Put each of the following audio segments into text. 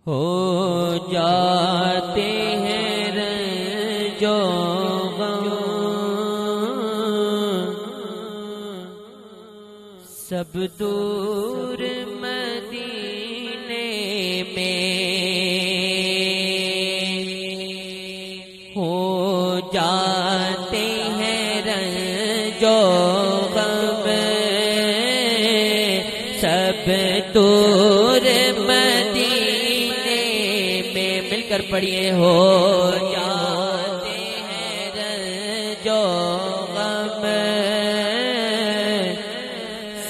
ہو جاتے ہیں رنج و غم، سب دور مدینے میں ہو جاتے ہیں رنج و غم، سب دور مدینے میں مل کر پڑھیے ہو جاتے ہیں رنج و غم،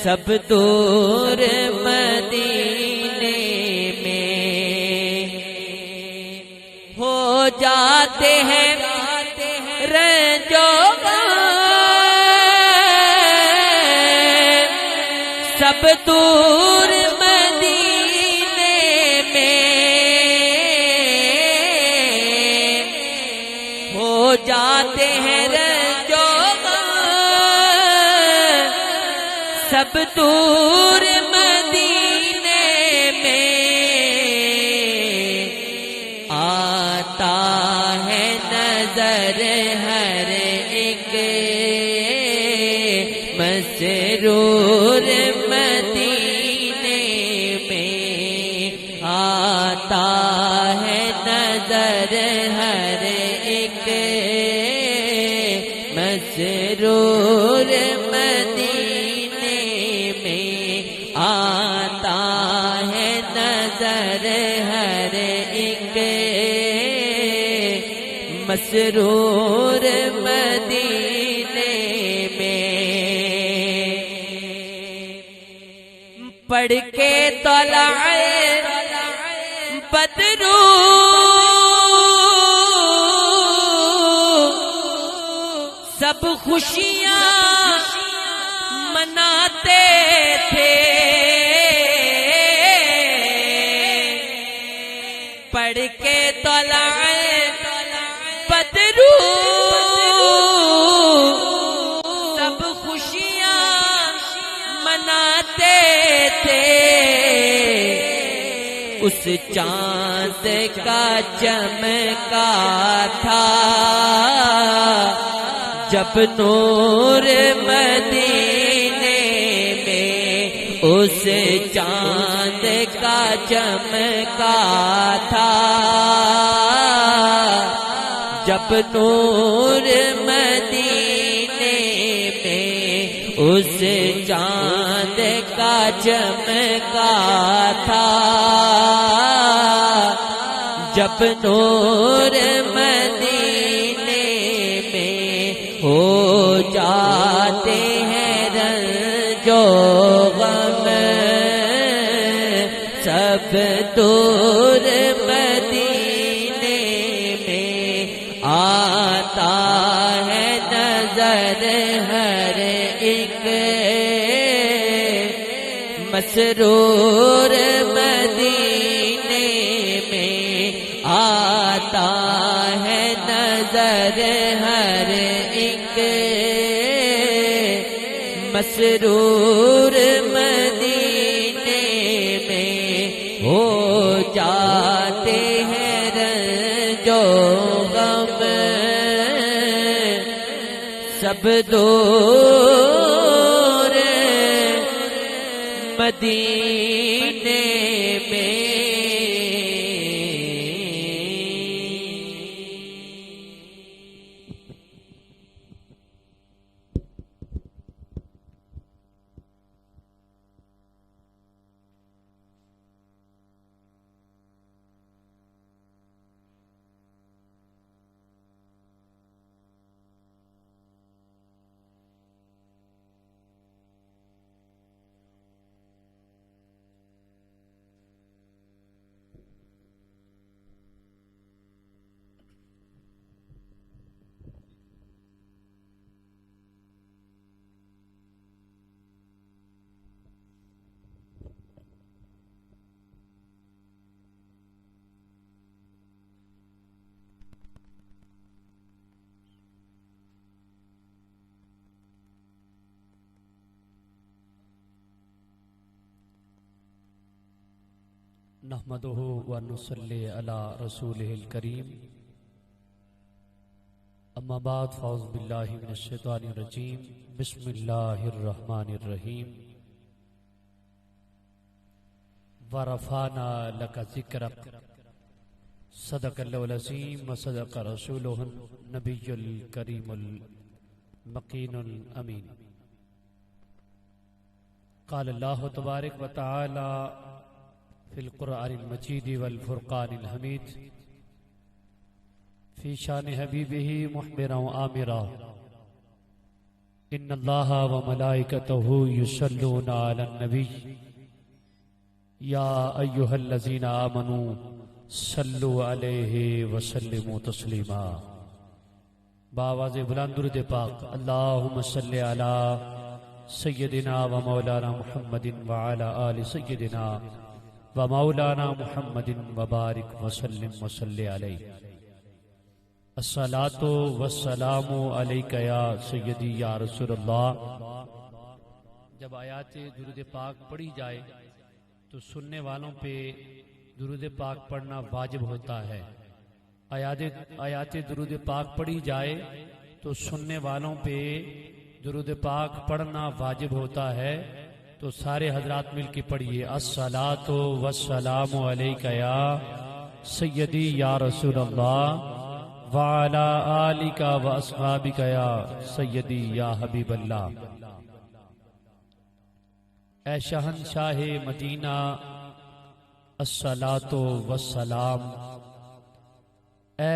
سب دور مدینے میں ہو جاتے ہیں رنج و غم، سب دور مدینے میں ہو جاتے ہیں رنج و غم، سب دور مدینے میں آتا ہے نظر ہر ایک مسرور مدینے میں، آتا ہے نظر ہر ایک مسرور مدینے میں، آتا ہے نظر ہر ایک مسرور مدینے میں، پڑھ کے طلع بدرو سب خوشیاں مناتے تھے، پڑھ کے طلع بدرو سب خوشیاں مناتے تھے، اس چاند کا چمکا تھا جب نور مدینے میں، اس چاند کا چمکا تھا جب نور مدینے میں، اس چاند کا چمکا تھا جب نور مدینے میں، ہو جاتے ہیں رنج و غم، سب دور مدینے میں، آتا ہے نظر ہر ایک مسرور مدینے میں، آتا ہے نظر ہر ایک مسرور مدینے میں، ہو جاتے ہیں رنج و غم، سب دور مدینے میں۔ نحمده ونصلي على رسوله الكريم اما بعد فاعوذ باللہ من الشیطان الرجیم بسم اللہ الرحمن الرحیم ورفعنا لك ذکرک صدق اللہ العظیم وصدق رسولہ النبی الکریم المکین الامین قال اللہ تبارک وتعالی فی القرآن المجید والفرقان الحمید فی شان حبیبہ محمرا وآمرا ان اللہ وملائکتہ یصلون علی النبی یا ایہا الذین آمنوا صلوا علیہ وسلموا تسلیما بآواز بلند درود پاک اللہم صلی علی سیدنا و مولانا محمد وعلی آل سیدنا و مولانا محمد وبارک وسلم وصلی علیہ الصلاۃ والسلام علیک یا سیدی یا رسول اللہ۔ جب آیات درود پاک پڑھی جائے تو سننے والوں پہ درود پاک پڑھنا واجب ہوتا ہے۔ آیات درود پاک پڑھی جائے تو سننے والوں پہ درود پاک پڑھنا واجب ہوتا ہے۔ تو سارے حضرات مل کے پڑھیے الصلاۃ والسلام علیک یا سیدی یا رسول اللہ وعلی آلک و اصحابک یا سیدی یا حبیب اللہ۔ اے شہنشاہ مدینہ الصلاۃ والسلام، اے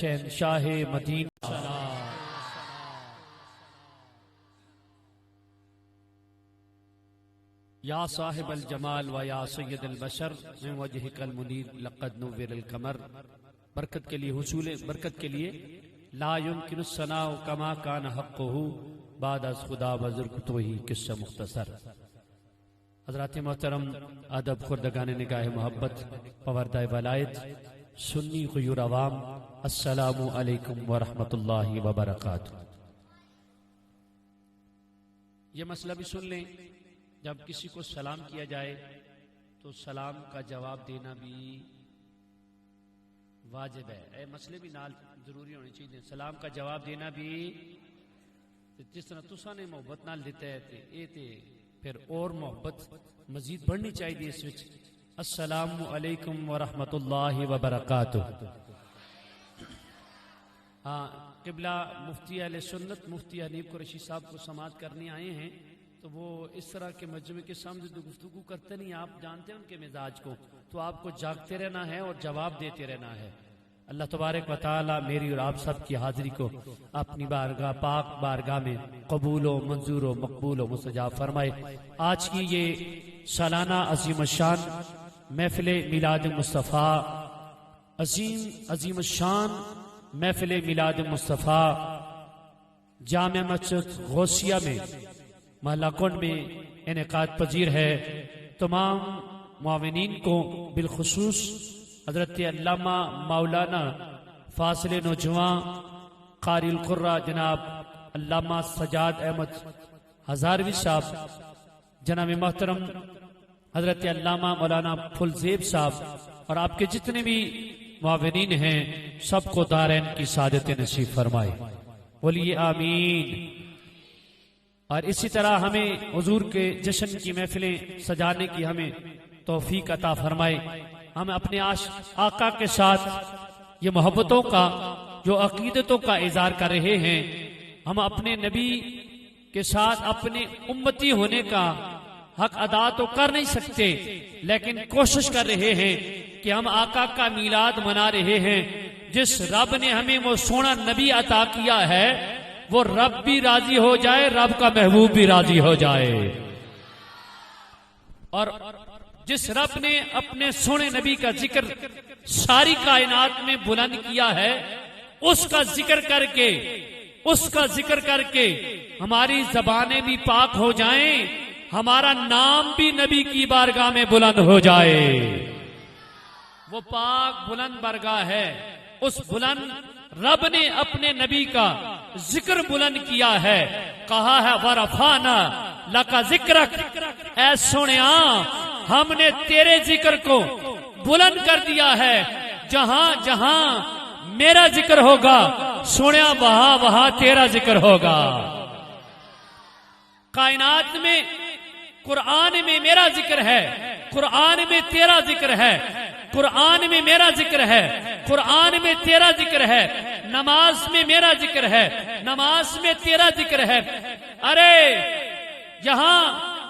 شہنشاہ مدینہ یا صاحب الجمال و یا سید البشر من وجہک المنیر لقد نور القمر۔ برکت کے لیے حصول برکت کے لیے لا یمکن الثناء کما کان حقہ بعد از خدا بزرگ ہی قصہ مختصر۔ حضرات محترم، ادب خردگان نگاہ محبت، پوردہ ولایت، سنی غیور عوام، السلام علیکم ورحمۃ اللہ وبرکاتہ۔ یہ مسئلہ بھی سن لیں، جب کسی کو سلام کیا جائے تو سلام کا جواب دینا بھی واجب ہے۔ اے مسئلے بھی نال ضروری ہونے چاہیے۔ سلام کا جواب دینا بھی جس طرح تسا نے محبت نال دیتا ہے تے پھر اور محبت مزید بڑھنی چاہیے اس وچ۔ السلام علیکم ورحمۃ اللہ وبرکاتہ۔ قبلہ مفتی اہل سنت مفتی حنیف قریشی صاحب کو سماعت کرنے آئے ہیں، تو وہ اس طرح کے مجمع کے سامنے گفتگو کرتے نہیں، آپ جانتے ہیں ان کے مزاج کو، تو آپ کو جاگتے رہنا ہے اور جواب دیتے رہنا ہے۔ اللہ تبارک و تعالی میری اور آپ سب کی حاضری کو اپنی بارگاہ پاک بارگاہ میں قبول و منظور و مقبول و مستجاب فرمائے۔ آج کی یہ سالانہ عظیم الشان محفل میلاد مصطفیٰ، عظیم الشان محفل میلاد مصطفیٰ جامع مسجد غوثیہ میں محلہ کنڈ میں انعقاد پذیر ہے۔ تمام معاونین کو بالخصوص حضرت علامہ مولانا فاضل نوجوان قاری القرہ جناب علامہ سجاد احمد ہزاروی صاحب، جناب محترم حضرت علامہ مولانا فلزیب صاحب اور آپ کے جتنے بھی معاونین ہیں، سب کو دارین کی سعادت نصیب فرمائے، بولیے آمین۔ اور اسی طرح ہمیں حضور کے جشن کی محفلیں سجانے کی ہمیں توفیق عطا فرمائے۔ ہم اپنے آقا کے ساتھ یہ محبتوں کا جو عقیدتوں کا اظہار کر رہے ہیں، ہم اپنے نبی کے ساتھ اپنے امتی ہونے کا حق ادا تو کر نہیں سکتے، لیکن کوشش کر رہے ہیں کہ ہم آقا کا میلاد منا رہے ہیں۔ جس رب نے ہمیں وہ سونا نبی عطا کیا ہے، وہ رب بھی راضی ہو جائے، رب کا محبوب بھی راضی ہو جائے۔ اور جس رب نے اپنے سونے نبی کا ذکر ساری کائنات میں بلند کیا ہے، اس کا ذکر کر کے ہماری زبانیں بھی پاک ہو جائیں، ہمارا نام بھی نبی کی بارگاہ میں بلند ہو جائے۔ وہ پاک بلند بارگاہ ہے، اس بلند رب نے اپنے نبی کا ذکر بلند کیا ہے، کہا ہے وَرَفَعْنَا لَكَ ذِكْرَكَ، اے سنیا ہم نے تیرے ذکر کو بلند کر دیا ہے. جہاں جہاں میرا ذکر ہوگا سنیا وہاں وہاں تیرا ذکر ہوگا. کائنات میں قرآن میں میرا ذکر ہے، قرآن میں تیرا ذکر ہے، قرآن میں میرا ذکر ہے، قرآن میں تیرا ذکر ہے. نماز میں میرا ذکر ہے، نماز میں تیرا ذکر ہے. ارے یہاں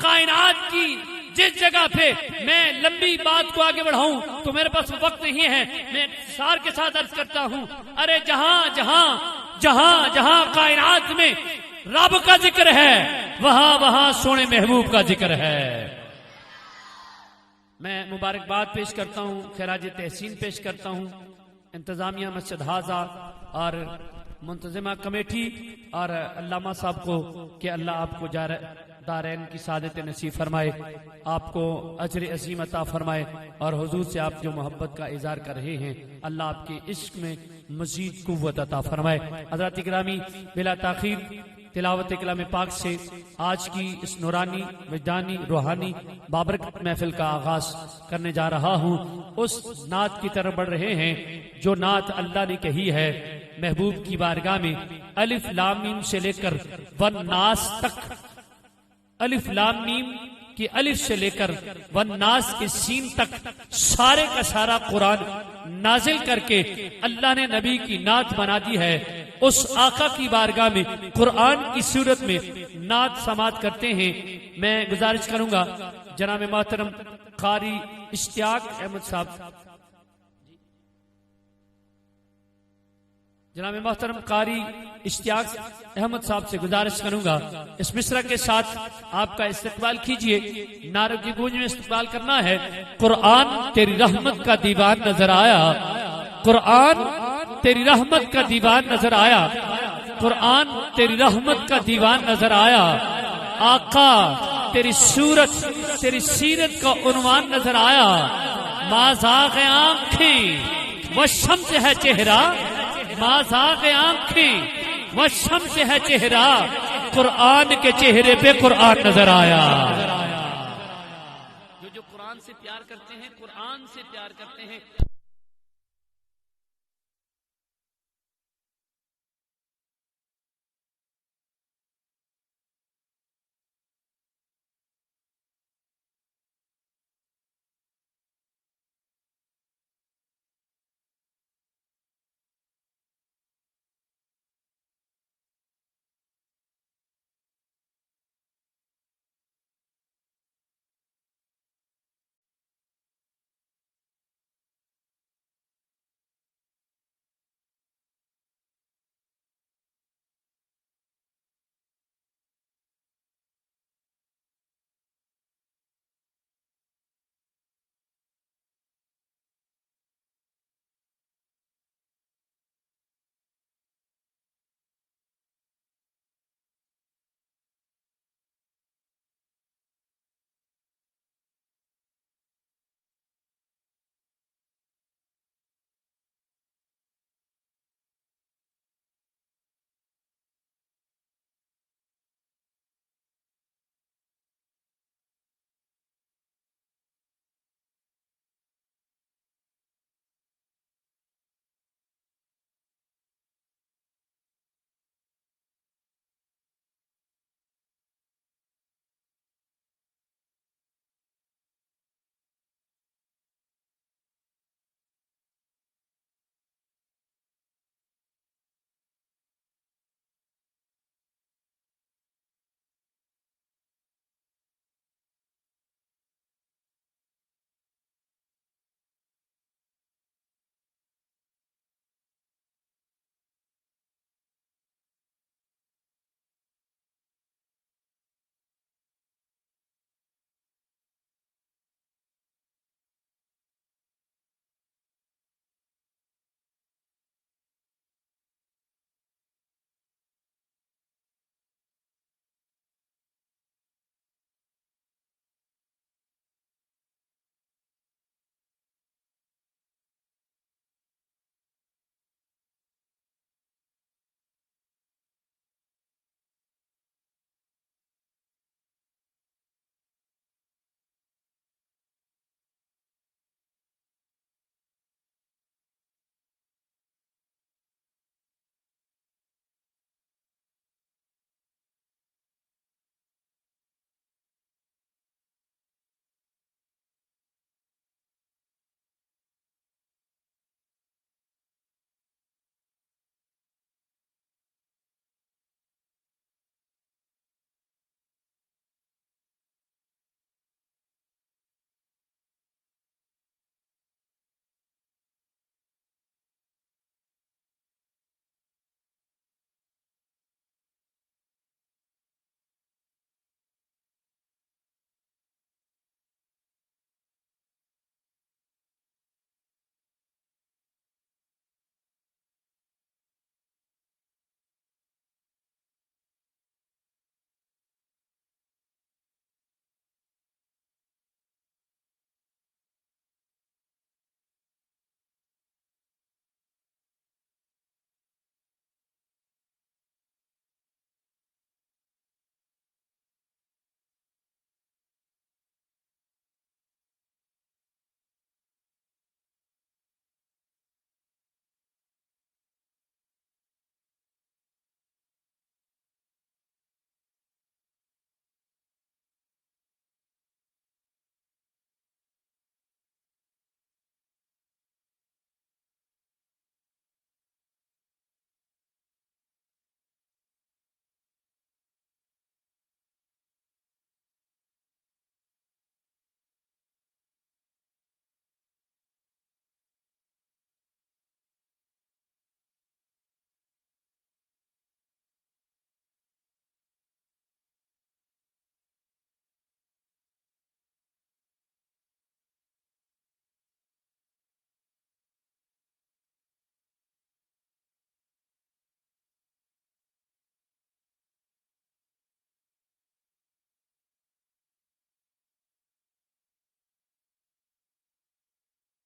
کائنات کی جس جگہ پہ میں لمبی بات کو آگے بڑھاؤں تو میرے پاس وقت نہیں ہے، میں سار کے ساتھ عرض کرتا ہوں. ارے جہاں جہاں جہاں جہاں کائنات میں رب کا ذکر ہے وہاں وہاں سونے محبوب کا ذکر ہے. میں مبارکباد پیش کرتا ہوں، خراج تحسین پیش کرتا ہوں انتظامیہ مسجد حاضہ اور منتظمہ کمیٹی اور علامہ صاحب کو کہ اللہ آپ کو دارین کی سعادت نصیب فرمائے، آپ کو اجر عظیم عطا فرمائے، اور حضور سے آپ جو محبت کا اظہار کر رہے ہیں اللہ آپ کے عشق میں مزید قوت عطا فرمائے. حضرات گرامی، بلا تاخیر تلاوت کلام پاک سے آج کی اس نورانی وجدانی روحانی بابرکت محفل کا آغاز کرنے جا رہا ہوں. اس نعت کی طرف بڑھ رہے ہیں جو نعت اللہ نے کہی ہے محبوب کی بارگاہ میں. الف لام میم سے لے کر والناس تک، الف لام میم کی الف سے لے کر والناس کے سین تک سارے کا سارا قرآن نازل کر کے اللہ نے نبی کی نعت بنا دی ہے. اس آقا کی بارگاہ میں قرآن کی صورت میں نعت سماعت کرتے ہیں. میں گزارش کروں گا جناب محترم قاری اشتیاق احمد صاحب، جناب محترم قاری اشتیاق احمد صاحب سے گزارش کروں گا اس مصرع کے ساتھ آپ کا استقبال کیجئے. نعروں کی گونج میں استقبال کرنا ہے. قرآن تیری رحمت کا دیوان نظر آیا، قرآن تیری رحمت کا دیوان نظر آیا، قرآن تیری رحمت کا دیوان نظر آیا. آقا تیری صورت تیری سیرت کا عنوان نظر آیا. مازاغ آنکھیں وہ شمس ہے چہرہ، مازاغ آنکھیں وہ شمس ہے چہرہ، قرآن کے چہرے پہ قرآن نظر آیا. جو قرآن سے پیار کرتے ہیں، قرآن سے پیار کرتے ہیں.